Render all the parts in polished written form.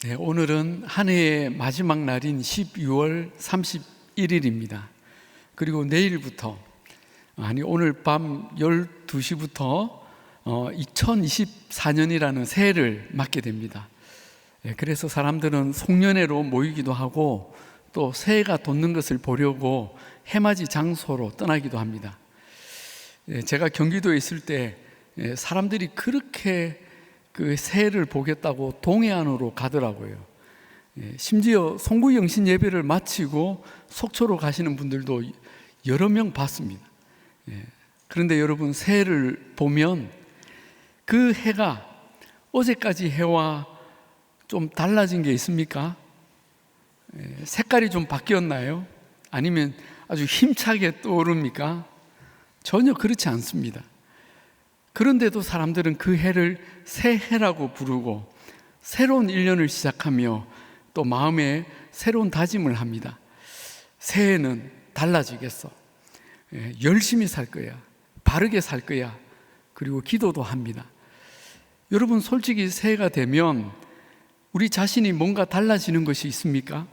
네, 오늘은 한 해의 마지막 날인 12월 31일입니다. 그리고 내일부터, 오늘 밤 12시부터 2024년이라는 새해를 맞게 됩니다. 그래서 사람들은 송년회로 모이기도 하고 또 새해가 돋는 것을 보려고 해맞이 장소로 떠나기도 합니다. 제가 경기도에 있을 때 사람들이 그렇게 그 새해를 보겠다고 동해안으로 가더라고요. 심지어 송구영신 예배를 마치고 속초로 가시는 분들도 여러 명 봤습니다. 그런데 여러분, 새해를 보면 그 해가 어제까지 해와 좀 달라진 게 있습니까? 색깔이 좀 바뀌었나요? 아니면 아주 힘차게 떠오릅니까? 전혀 그렇지 않습니다. 그런데도 사람들은 그 해를 새해라고 부르고 새로운 1년을 시작하며 또 마음에 새로운 다짐을 합니다. 새해는 달라지겠어. 열심히 살 거야. 바르게 살 거야. 그리고 기도도 합니다. 여러분, 솔직히 새해가 되면 우리 자신이 뭔가 달라지는 것이 있습니까?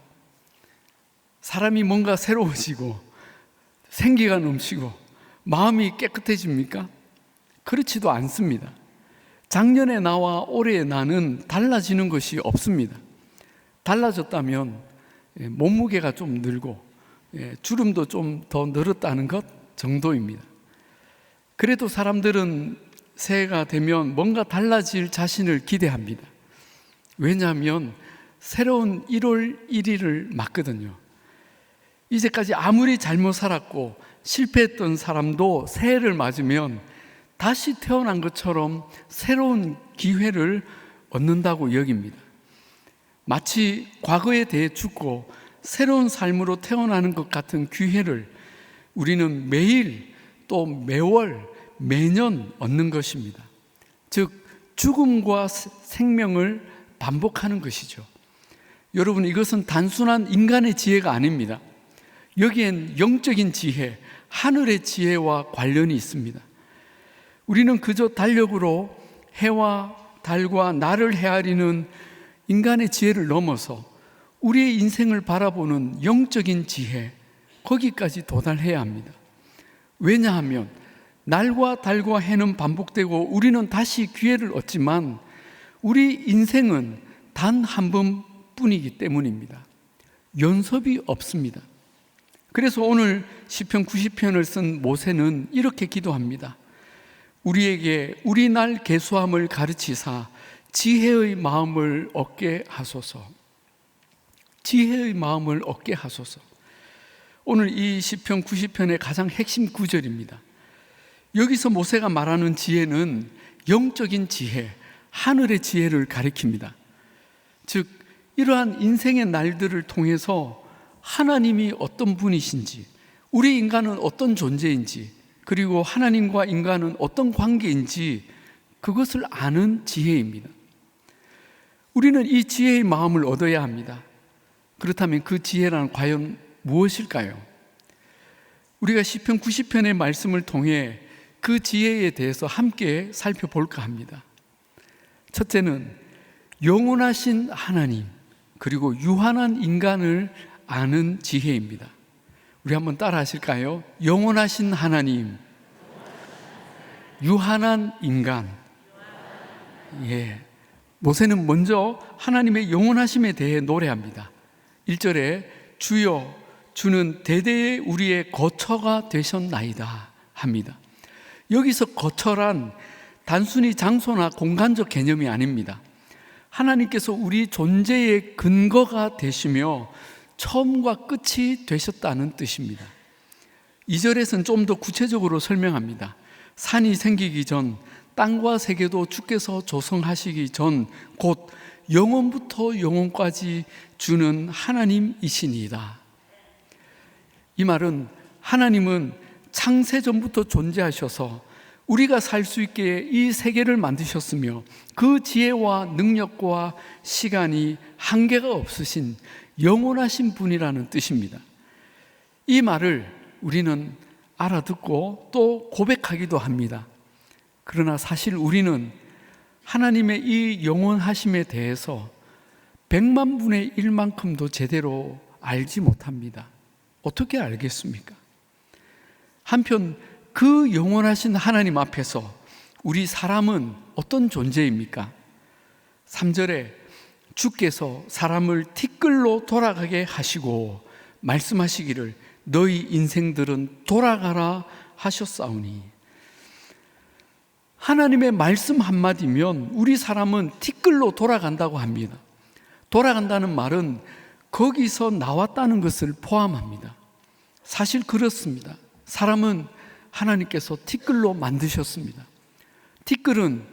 사람이 뭔가 새로워지고 생기가 넘치고 마음이 깨끗해집니까? 그렇지도 않습니다. 작년의 나와 올해의 나는 달라지는 것이 없습니다. 달라졌다면 몸무게가 좀 늘고 주름도 좀 더 늘었다는 것 정도입니다. 그래도 사람들은 새해가 되면 뭔가 달라질 자신을 기대합니다. 왜냐하면 새로운 1월 1일을 맞거든요. 이제까지 아무리 잘못 살았고 실패했던 사람도 새해를 맞으면 다시 태어난 것처럼 새로운 기회를 얻는다고 여깁니다. 마치 과거에 대해 죽고 새로운 삶으로 태어나는 것 같은 기회를 우리는 매일 또 매월 매년 얻는 것입니다. 즉, 죽음과 생명을 반복하는 것이죠. 여러분, 이것은 단순한 인간의 지혜가 아닙니다. 여기엔 영적인 지혜, 하늘의 지혜와 관련이 있습니다. 우리는 그저 달력으로 해와 달과 나를 헤아리는 인간의 지혜를 넘어서 우리의 인생을 바라보는 영적인 지혜, 거기까지 도달해야 합니다. 왜냐하면 날과 달과 해는 반복되고 우리는 다시 기회를 얻지만 우리 인생은 단 한 번뿐이기 때문입니다. 연속이 없습니다. 그래서 오늘 시편 90편을 쓴 모세는 이렇게 기도합니다. 우리에게 우리 날 계수함을 가르치사 지혜의 마음을 얻게 하소서. 지혜의 마음을 얻게 하소서. 오늘 이 시편 90편의 가장 핵심 구절입니다. 여기서 모세가 말하는 지혜는 영적인 지혜, 하늘의 지혜를 가리킵니다. 즉, 이러한 인생의 날들을 통해서 하나님이 어떤 분이신지, 우리 인간은 어떤 존재인지, 그리고 하나님과 인간은 어떤 관계인지 그것을 아는 지혜입니다. 우리는 이 지혜의 마음을 얻어야 합니다. 그렇다면 그 지혜란 과연 무엇일까요? 우리가 시편 90편의 말씀을 통해 그 지혜에 대해서 함께 살펴볼까 합니다. 첫째는 영원하신 하나님, 그리고 유한한 인간을 아는 지혜입니다. 우리 한번 따라 하실까요? 영원하신 하나님, 유한한 인간. 모세는 먼저 하나님의 영원하심에 대해 노래합니다. 1절에 주여, 주는 대대에 우리의 거처가 되셨나이다 합니다. 여기서 거처란 단순히 장소나 공간적 개념이 아닙니다. 하나님께서 우리 존재의 근거가 되시며 처음과 끝이 되셨다는 뜻입니다. 2절에서는 좀 더 구체적으로 설명합니다. 산이 생기기 전, 땅과 세계도 주께서 조성하시기 전, 곧 영원부터 영원까지 주는 하나님이시니이다. 이 말은 하나님은 창세 전부터 존재하셔서 우리가 살 수 있게 이 세계를 만드셨으며 그 지혜와 능력과 시간이 한계가 없으신 영원하신 분이라는 뜻입니다. 이 말을 우리는 알아듣고 또 고백하기도 합니다. 그러나 사실 우리는 하나님의 이 영원하심에 대해서 100만 분의 1만큼도 제대로 알지 못합니다. 어떻게 알겠습니까? 한편 그 영원하신 하나님 앞에서 우리 사람은 어떤 존재입니까? 3절에 주께서 사람을 티끌로 돌아가게 하시고 말씀하시기를 너희 인생들은 돌아가라 하셨사오니, 하나님의 말씀 한마디면 우리 사람은 티끌로 돌아간다고 합니다. 돌아간다는 말은 거기서 나왔다는 것을 포함합니다. 사실 그렇습니다. 사람은 하나님께서 티끌로 만드셨습니다. 티끌은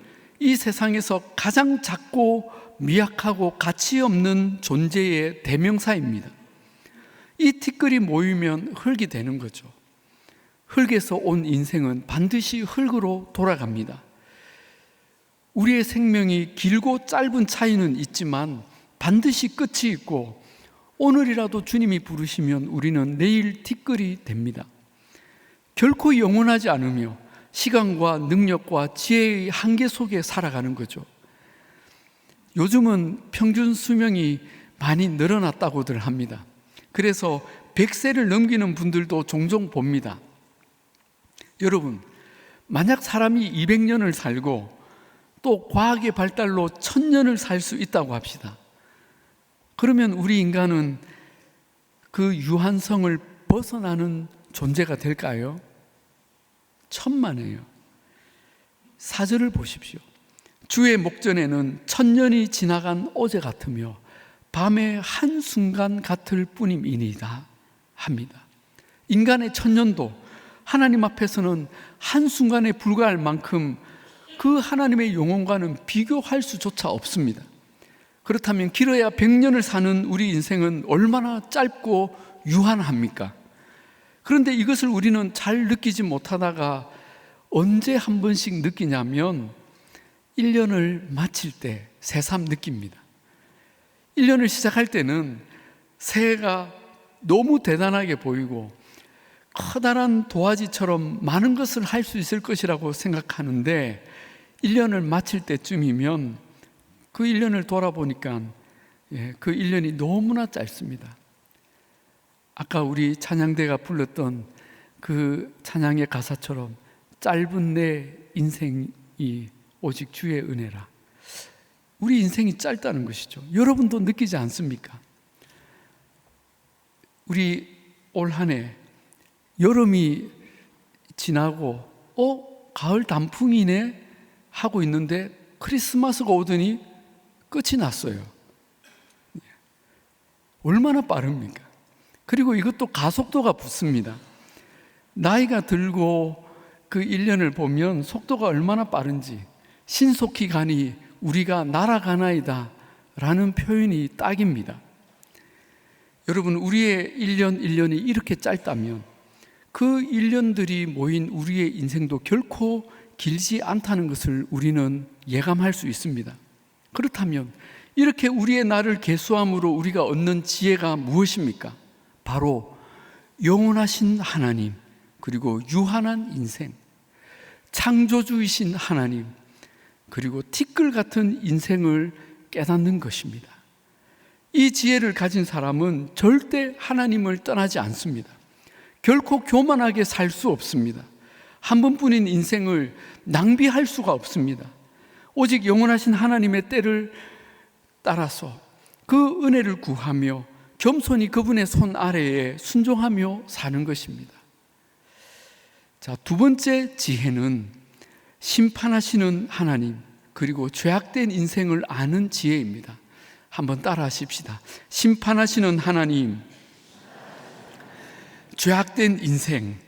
이 세상에서 가장 작고 미약하고 가치 없는 존재의 대명사입니다. 이 티끌이 모이면 흙이 되는 거죠. 흙에서 온 인생은 반드시 흙으로 돌아갑니다. 우리의 생명이 길고 짧은 차이는 있지만 반드시 끝이 있고, 오늘이라도 주님이 부르시면 우리는 내일 티끌이 됩니다. 결코 영원하지 않으며 시간과 능력과 지혜의 한계 속에 살아가는 거죠. 요즘은 평균 수명이 많이 늘어났다고들 합니다. 그래서 100세를 넘기는 분들도 종종 봅니다. 여러분, 만약 사람이 200년을 살고 또 과학의 발달로 1000년을 살 수 있다고 합시다. 그러면 우리 인간은 그 유한성을 벗어나는 존재가 될까요? 천만에요. 4절을 보십시오. 주의 목전에는 1000년이 지나간 어제 같으며 밤의 한순간 같을 뿐임이니이다 합니다. 인간의 1000년도 하나님 앞에서는 한순간에 불과할 만큼 그 하나님의 영혼과는 비교할 수조차 없습니다. 그렇다면 길어야 100년을 사는 우리 인생은 얼마나 짧고 유한합니까? 그런데 이것을 우리는 잘 느끼지 못하다가 언제 한 번씩 느끼냐면 1년을 마칠 때 새삼 느낍니다. 1년을 시작할 때는 새해가 너무 대단하게 보이고 커다란 도화지처럼 많은 것을 할 수 있을 것이라고 생각하는데 1년을 마칠 때쯤이면 그 1년을 돌아보니까 그 1년이 너무나 짧습니다. 아까 우리 찬양대가 불렀던 그 찬양의 가사처럼 짧은 내 인생이 오직 주의 은혜라. 우리 인생이 짧다는 것이죠. 여러분도 느끼지 않습니까? 우리 올 한 해 여름이 지나고 가을 단풍이네 하고 있는데 크리스마스가 오더니 끝이 났어요. 얼마나 빠릅니까? 그리고 이것도 가속도가 붙습니다. 나이가 들고 그 1년을 보면 속도가 얼마나 빠른지, 신속히 가니 우리가 날아가나이다 라는 표현이 딱입니다. 여러분, 우리의 1년 1년이 이렇게 짧다면 그 1년들이 모인 우리의 인생도 결코 길지 않다는 것을 우리는 예감할 수 있습니다. 그렇다면 이렇게 우리의 날을 계수함으로 우리가 얻는 지혜가 무엇입니까? 바로 영원하신 하나님, 그리고 유한한 인생, 창조주이신 하나님, 그리고 티끌 같은 인생을 깨닫는 것입니다. 이 지혜를 가진 사람은 절대 하나님을 떠나지 않습니다. 결코 교만하게 살 수 없습니다. 한 번뿐인 인생을 낭비할 수가 없습니다. 오직 영원하신 하나님의 때를 따라서 그 은혜를 구하며 겸손히 그분의 손 아래에 순종하며 사는 것입니다. 자, 두 번째 지혜는 심판하시는 하나님, 그리고 죄악된 인생을 아는 지혜입니다. 한번 따라 하십시다. 심판하시는 하나님, 죄악된 인생.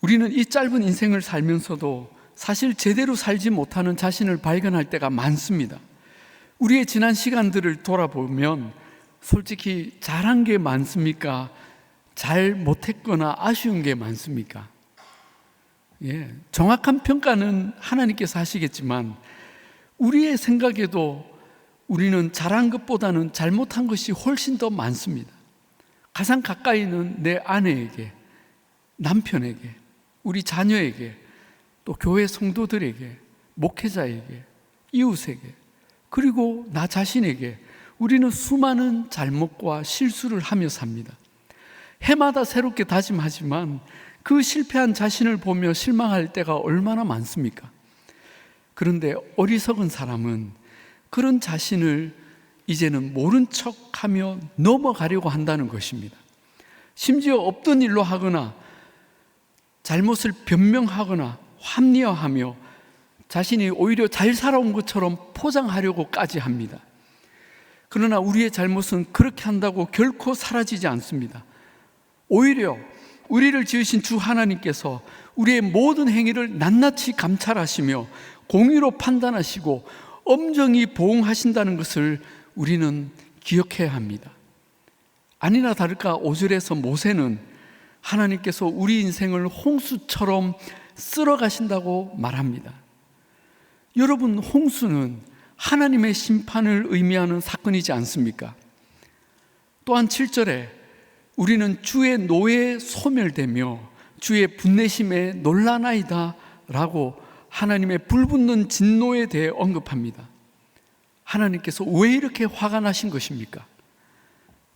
우리는 이 짧은 인생을 살면서도 사실 제대로 살지 못하는 자신을 발견할 때가 많습니다. 우리의 지난 시간들을 돌아보면 솔직히 잘한 게 많습니까? 잘 못했거나 아쉬운 게 많습니까? 정확한 평가는 하나님께서 하시겠지만 우리의 생각에도 우리는 잘한 것보다는 잘못한 것이 훨씬 더 많습니다. 가장 가까이는 내 아내에게, 남편에게, 우리 자녀에게, 또 교회 성도들에게, 목회자에게, 이웃에게 그리고 나 자신에게 우리는 수많은 잘못과 실수를 하며 삽니다. 해마다 새롭게 다짐하지만 그 실패한 자신을 보며 실망할 때가 얼마나 많습니까? 그런데 어리석은 사람은 그런 자신을 이제는 모른 척하며 넘어가려고 한다는 것입니다. 심지어 없던 일로 하거나 잘못을 변명하거나 합리화하며 자신이 오히려 잘 살아온 것처럼 포장하려고까지 합니다. 그러나 우리의 잘못은 그렇게 한다고 결코 사라지지 않습니다. 오히려 우리를 지으신 주 하나님께서 우리의 모든 행위를 낱낱이 감찰하시며 공의로 판단하시고 엄정히 보응하신다는 것을 우리는 기억해야 합니다. 아니나 다를까 5절에서 모세는 하나님께서 우리 인생을 홍수처럼 쓸어가신다고 말합니다. 여러분, 홍수는 하나님의 심판을 의미하는 사건이지 않습니까? 또한 7절에 우리는 주의 노예에 소멸되며 주의 분내심에 놀라나이다 라고 하나님의 불붙는 진노에 대해 언급합니다. 하나님께서 왜 이렇게 화가 나신 것입니까?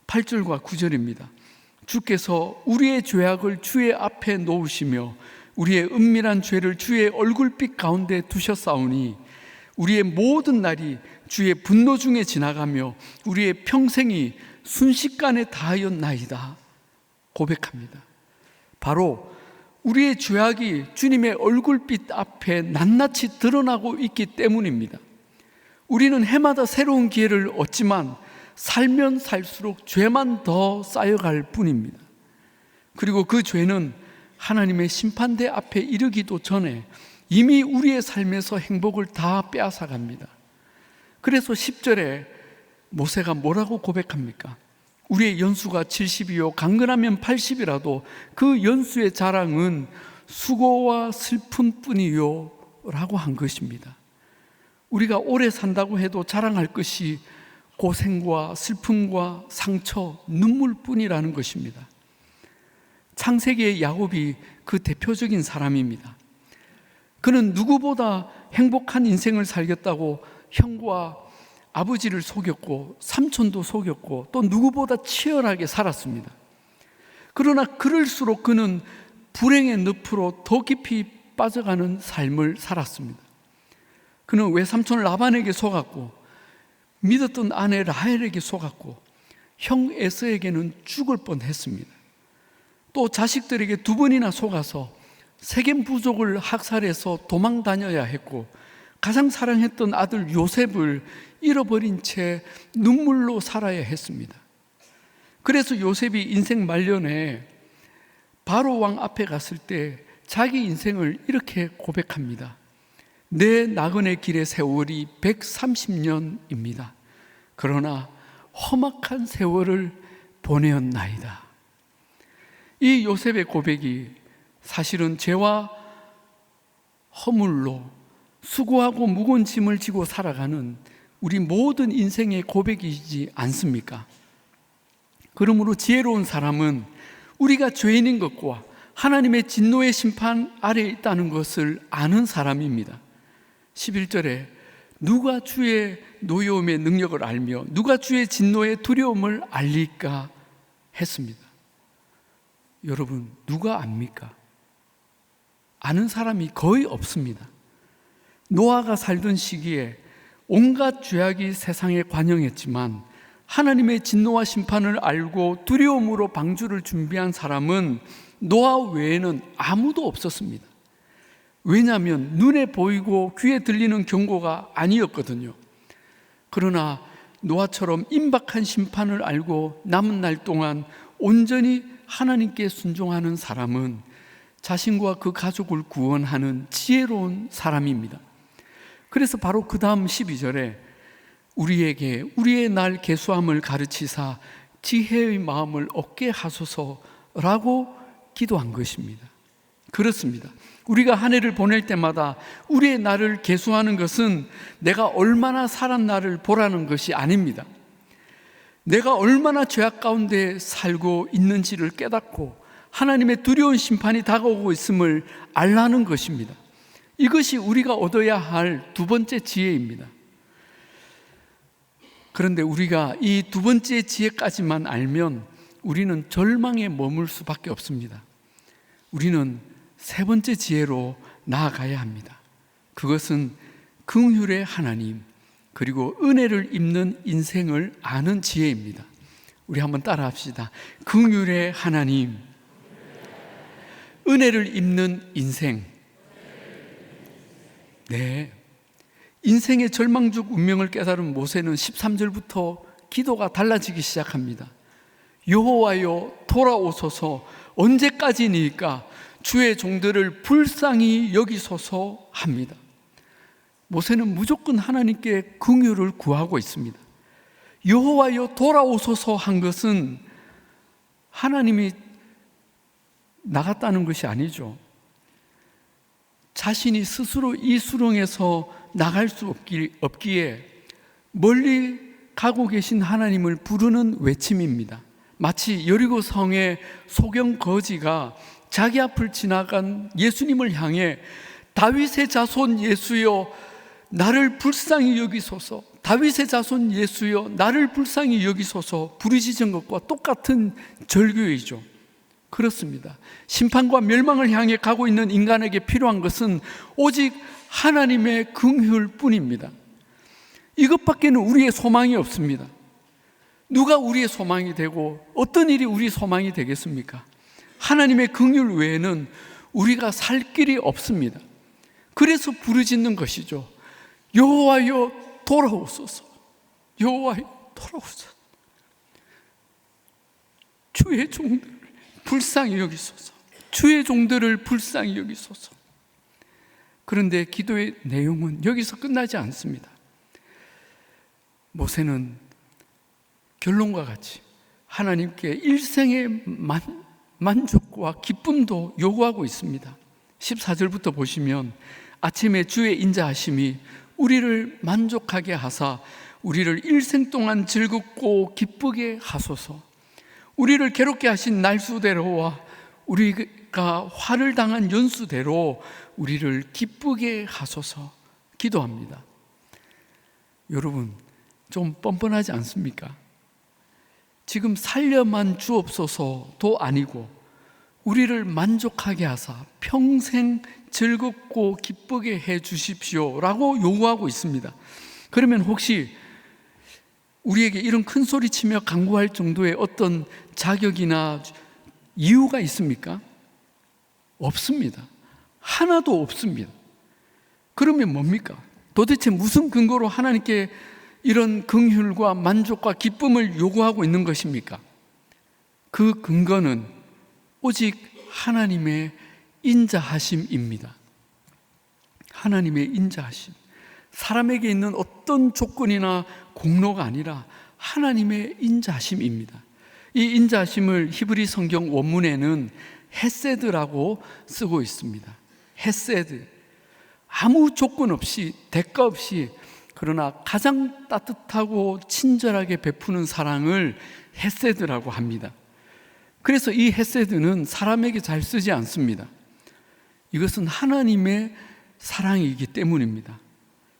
8절과 9절입니다. 주께서 우리의 죄악을 주의 앞에 놓으시며 우리의 은밀한 죄를 주의 얼굴빛 가운데 두셨사오니 우리의 모든 날이 주의 분노 중에 지나가며 우리의 평생이 순식간에 다하였나이다 고백합니다. 바로 우리의 죄악이 주님의 얼굴빛 앞에 낱낱이 드러나고 있기 때문입니다. 우리는 해마다 새로운 기회를 얻지만 살면 살수록 죄만 더 쌓여갈 뿐입니다. 그리고 그 죄는 하나님의 심판대 앞에 이르기도 전에 이미 우리의 삶에서 행복을 다 빼앗아갑니다. 그래서 10절에 모세가 뭐라고 고백합니까? 우리의 연수가 70이요 강건하면 80이라도 그 연수의 자랑은 수고와 슬픔뿐이요 라고 한 것입니다. 우리가 오래 산다고 해도 자랑할 것이 고생과 슬픔과 상처, 눈물뿐이라는 것입니다. 창세기의 야곱이 그 대표적인 사람입니다. 그는 누구보다 행복한 인생을 살겠다고 형과 아버지를 속였고 삼촌도 속였고 또 누구보다 치열하게 살았습니다. 그러나 그럴수록 그는 불행의 늪으로 더 깊이 빠져가는 삶을 살았습니다. 그는 외삼촌 라반에게 속았고 믿었던 아내 라헬에게 속았고 형 에서에게는 죽을 뻔했습니다. 또 자식들에게 2번이나 속아서 세겜 부족을 학살해서 도망 다녀야 했고 가장 사랑했던 아들 요셉을 잃어버린 채 눈물로 살아야 했습니다. 그래서 요셉이 인생 말년에 바로 왕 앞에 갔을 때 자기 인생을 이렇게 고백합니다. 내 나그네 길의 세월이 130년입니다. 그러나 험악한 세월을 보내었나이다. 이 요셉의 고백이 사실은 죄와 허물로 수고하고 무거운 짐을 지고 살아가는 우리 모든 인생의 고백이지 않습니까? 그러므로 지혜로운 사람은 우리가 죄인인 것과 하나님의 진노의 심판 아래에 있다는 것을 아는 사람입니다. 11절에 누가 주의 노여움의 능력을 알며 누가 주의 진노의 두려움을 알릴까 했습니다. 여러분, 누가 압니까? 아는 사람이 거의 없습니다. 노아가 살던 시기에 온갖 죄악이 세상에 관영했지만 하나님의 진노와 심판을 알고 두려움으로 방주를 준비한 사람은 노아 외에는 아무도 없었습니다. 왜냐하면 눈에 보이고 귀에 들리는 경고가 아니었거든요. 그러나 노아처럼 임박한 심판을 알고 남은 날 동안 온전히 하나님께 순종하는 사람은 자신과 그 가족을 구원하는 지혜로운 사람입니다. 그래서 바로 그 다음 12절에 우리에게 우리의 날 계수함을 가르치사 지혜의 마음을 얻게 하소서라고 기도한 것입니다. 그렇습니다. 우리가 한 해를 보낼 때마다 우리의 날을 계수하는 것은 내가 얼마나 살았나를 보라는 것이 아닙니다. 내가 얼마나 죄악 가운데 살고 있는지를 깨닫고 하나님의 두려운 심판이 다가오고 있음을 알라는 것입니다. 이것이 우리가 얻어야 할 두 번째 지혜입니다. 그런데 우리가 이 두 번째 지혜까지만 알면 우리는 절망에 머물 수밖에 없습니다. 우리는 세 번째 지혜로 나아가야 합니다. 그것은 긍휼의 하나님, 그리고 은혜를 입는 인생을 아는 지혜입니다. 우리 한번 따라 합시다. 긍휼의 하나님, 은혜를 입는 인생. 네. 인생의 절망적 운명을 깨달은 모세는 13절부터 기도가 달라지기 시작합니다. 여호와여 돌아오소서, 언제까지니까 주의 종들을 불쌍히 여기소서 합니다. 모세는 무조건 하나님께 긍휼을 구하고 있습니다. 여호와여 돌아오소서 한 것은 하나님이 나갔다는 것이 아니죠. 자신이 스스로 이 수렁에서 나갈 수 없기에 멀리 가고 계신 하나님을 부르는 외침입니다. 마치 여리고 성의 소경 거지가 자기 앞을 지나간 예수님을 향해 다윗의 자손 예수여 나를 불쌍히 여기소서, 다윗의 자손 예수여 나를 불쌍히 여기소서 부르짖은 것과 똑같은 절규이죠. 그렇습니다. 심판과 멸망을 향해 가고 있는 인간에게 필요한 것은 오직 하나님의 긍휼뿐입니다. 이것밖에는 우리의 소망이 없습니다. 누가 우리의 소망이 되고 어떤 일이 우리의 소망이 되겠습니까? 하나님의 긍휼 외에는 우리가 살 길이 없습니다. 그래서 부르짖는 것이죠. 여호와여 돌아오소서, 여호와여 돌아오소서, 주의 종들을 불쌍히 여기소서, 주의 종들을 불쌍히 여기소서. 그런데 기도의 내용은 여기서 끝나지 않습니다. 모세는 결론과 같이 하나님께 일생의 만족과 기쁨도 요구하고 있습니다. 14절부터 보시면 아침에 주의 인자하심이 우리를 만족하게 하사 우리를 일생 동안 즐겁고 기쁘게 하소서. 우리를 괴롭게 하신 날수대로와 우리가 화를 당한 연수대로 우리를 기쁘게 하소서 기도합니다. 여러분, 좀 뻔뻔하지 않습니까? 지금 살려만 주옵소서도 아니고 우리를 만족하게 하사 평생 즐겁고 기쁘게 해 주십시오 라고 요구하고 있습니다. 그러면 혹시 우리에게 이런 큰 소리 치며 간구할 정도의 어떤 자격이나 이유가 있습니까? 없습니다. 하나도 없습니다. 그러면 뭡니까? 도대체 무슨 근거로 하나님께 이런 긍휼과 만족과 기쁨을 요구하고 있는 것입니까? 그 근거는 오직 하나님의 인자하심입니다. 하나님의 인자하심. 사람에게 있는 어떤 조건이나 공로가 아니라 하나님의 인자하심입니다. 이 인자하심을 히브리 성경 원문에는 헤세드라고 쓰고 있습니다. 헤세드. 아무 조건 없이, 대가 없이, 그러나 가장 따뜻하고 친절하게 베푸는 사랑을 헤세드라고 합니다. 그래서 이 헤세드는 사람에게 잘 쓰지 않습니다. 이것은 하나님의 사랑이기 때문입니다.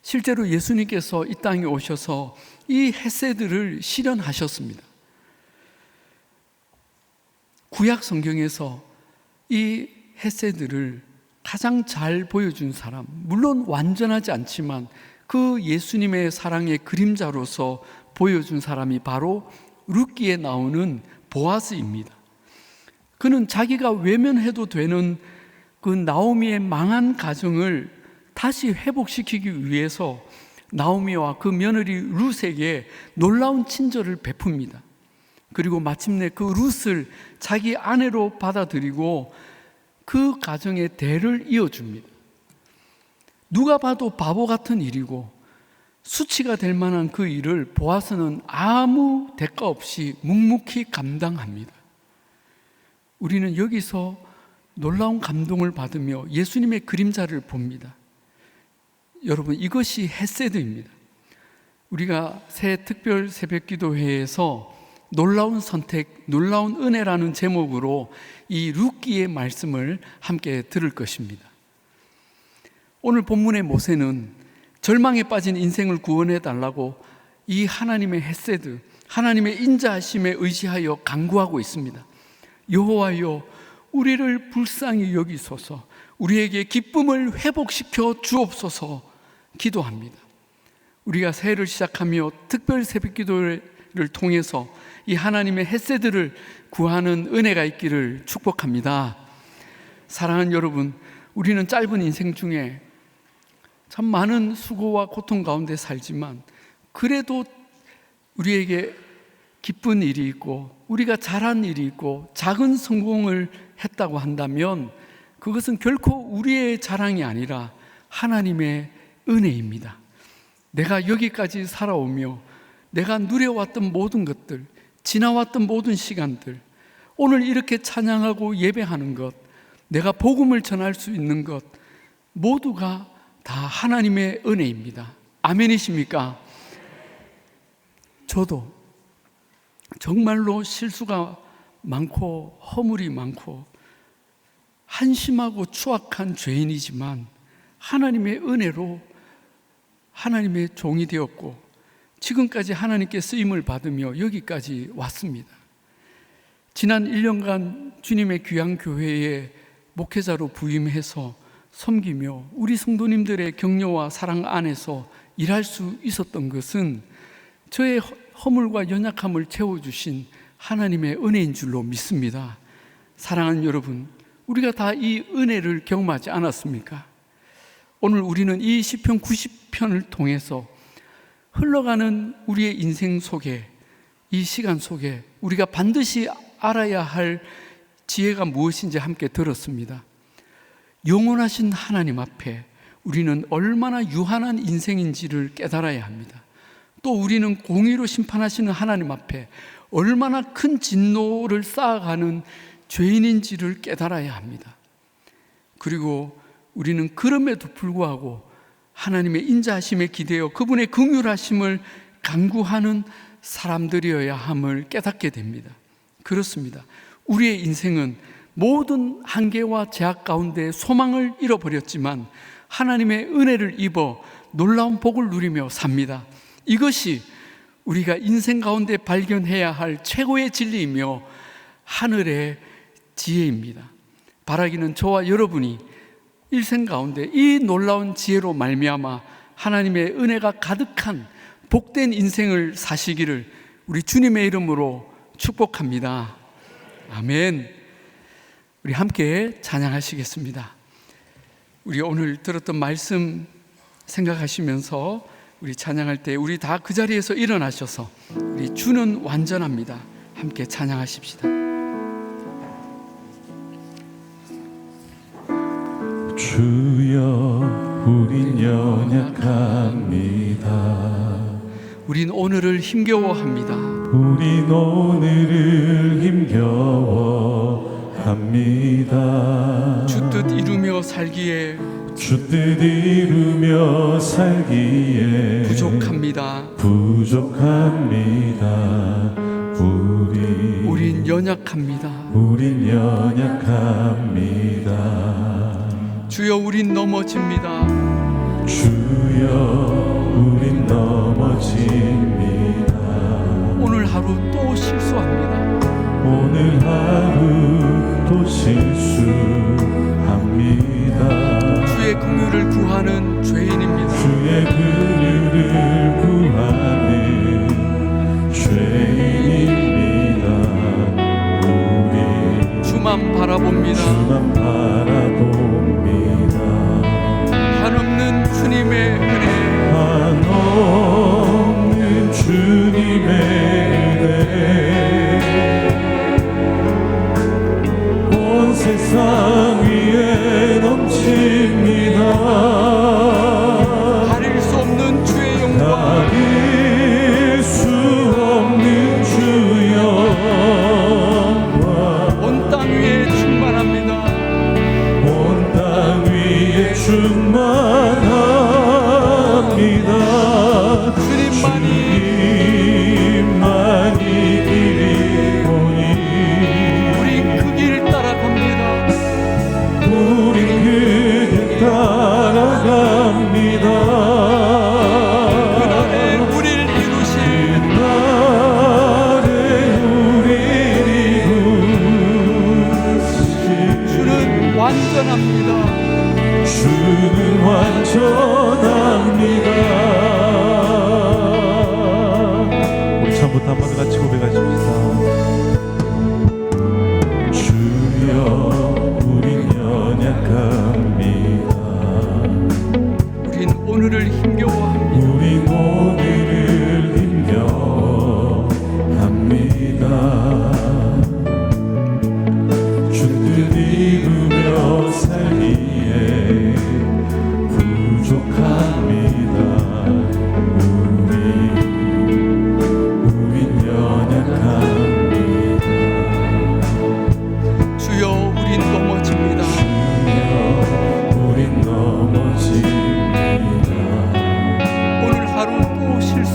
실제로 예수님께서 이 땅에 오셔서 이 헤세드를 실현하셨습니다. 구약 성경에서 이 헤세드를 가장 잘 보여준 사람, 물론 완전하지 않지만 그 예수님의 사랑의 그림자로서 보여준 사람이 바로 룻기에 나오는 보아스입니다. 그는 자기가 외면해도 되는 그 나오미의 망한 가정을 다시 회복시키기 위해서 나오미와 그 며느리 룻에게 놀라운 친절을 베풉니다. 그리고 마침내 그 룻을 자기 아내로 받아들이고 그 가정의 대를 이어줍니다. 누가 봐도 바보 같은 일이고 수치가 될 만한 그 일을 보아스는 아무 대가 없이 묵묵히 감당합니다. 우리는 여기서 놀라운 감동을 받으며 예수님의 그림자를 봅니다. 여러분, 이것이 헤세드입니다. 우리가 새 특별 새벽기도회에서 놀라운 선택, 놀라운 은혜라는 제목으로 이 룻기의 말씀을 함께 들을 것입니다. 오늘 본문의 모세는 절망에 빠진 인생을 구원해 달라고 이 하나님의 헤세드, 하나님의 인자하심에 의지하여 간구하고 있습니다. 여호와여, 우리를 불쌍히 여기소서, 우리에게 기쁨을 회복시켜 주옵소서 기도합니다. 우리가 새해를 시작하며 특별 새벽기도를 통해서 이 하나님의 헤세드를 구하는 은혜가 있기를 축복합니다. 사랑하는 여러분, 우리는 짧은 인생 중에 참 많은 수고와 고통 가운데 살지만 그래도 우리에게 기쁜 일이 있고 우리가 잘한 일이 있고 작은 성공을 했다고 한다면 그것은 결코 우리의 자랑이 아니라 하나님의 은혜입니다. 내가 여기까지 살아오며 내가 누려왔던 모든 것들, 지나왔던 모든 시간들, 오늘 이렇게 찬양하고 예배하는 것, 내가 복음을 전할 수 있는 것 모두가 다 하나님의 은혜입니다. 아멘이십니까? 저도 정말로 실수가 많고 허물이 많고 한심하고 추악한 죄인이지만 하나님의 은혜로 하나님의 종이 되었고 지금까지 하나님께 쓰임을 받으며 여기까지 왔습니다. 지난 1년간 주님의 귀한 교회에 목회자로 부임해서 섬기며 우리 성도님들의 격려와 사랑 안에서 일할 수 있었던 것은 저의 허물과 연약함을 채워주신 하나님의 은혜인 줄로 믿습니다. 사랑하는 여러분, 우리가 다 이 은혜를 경험하지 않았습니까? 오늘 우리는 이 시편 90편을 통해서 흘러가는 우리의 인생 속에, 이 시간 속에 우리가 반드시 알아야 할 지혜가 무엇인지 함께 들었습니다. 영원하신 하나님 앞에 우리는 얼마나 유한한 인생인지를 깨달아야 합니다. 또 우리는 공의로 심판하시는 하나님 앞에 얼마나 큰 진노를 쌓아가는 죄인인지를 깨달아야 합니다. 그리고 우리는 그럼에도 불구하고 하나님의 인자하심에 기대어 그분의 긍휼하심을 간구하는 사람들이어야 함을 깨닫게 됩니다. 그렇습니다. 우리의 인생은 모든 한계와 제약 가운데 소망을 잃어버렸지만 하나님의 은혜를 입어 놀라운 복을 누리며 삽니다. 이것이 우리가 인생 가운데 발견해야 할 최고의 진리이며 하늘의 지혜입니다. 바라기는 저와 여러분이 일생 가운데 이 놀라운 지혜로 말미암아 하나님의 은혜가 가득한 복된 인생을 사시기를 우리 주님의 이름으로 축복합니다. 아멘. 우리 함께 찬양하시겠습니다. 우리 오늘 들었던 말씀 생각하시면서 우리 찬양할 때 우리 다 그 자리에서 일어나셔서 우리 주는 완전합니다. 함께 찬양하십시다. 주여, 우린 연약합니다. 우린 오늘을 힘겨워합니다. 우린 오늘을 힘겨워합니다. 주 뜻 이루며 살기에 주 뜻 이루며 살기에 부족합니다. 우린 연약합니다. 우린 연약합니다. 주여, 우린 넘어집니다. 주여, 우린 넘어집니다. 오늘 하루 또 실수합니다. 오늘 하루 또 실수합니다. 주의 긍휼을 구하는 죄인입니다. 주의 긍휼을 구하는 죄인입니다. 우리 주만 바라봅니다. 주만 바라봅니다. 한없는 주님의 은혜, 한없는 주님의 은혜, 온 세상 위에 넘칩니다. 가릴 수 없는 주의 영광,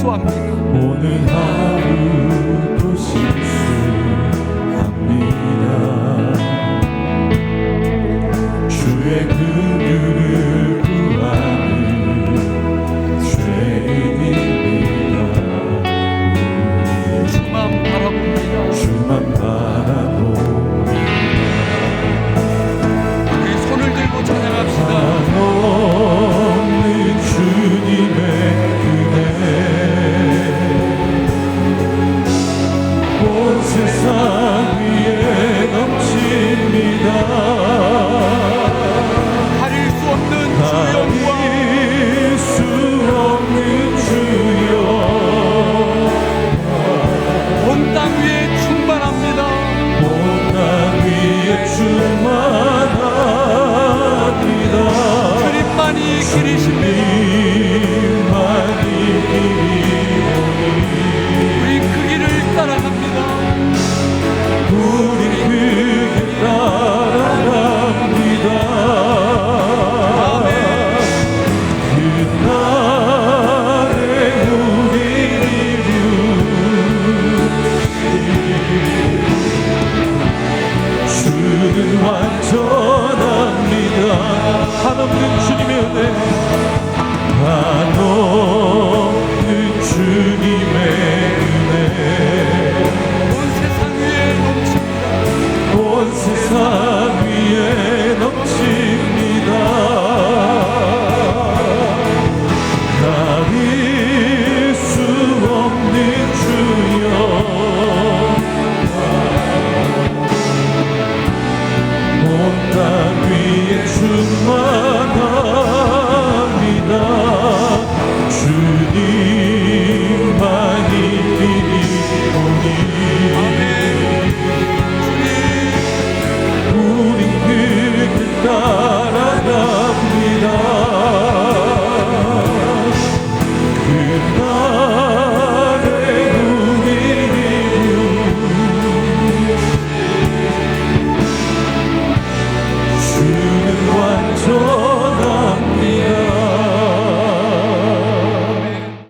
기도합니다. 오늘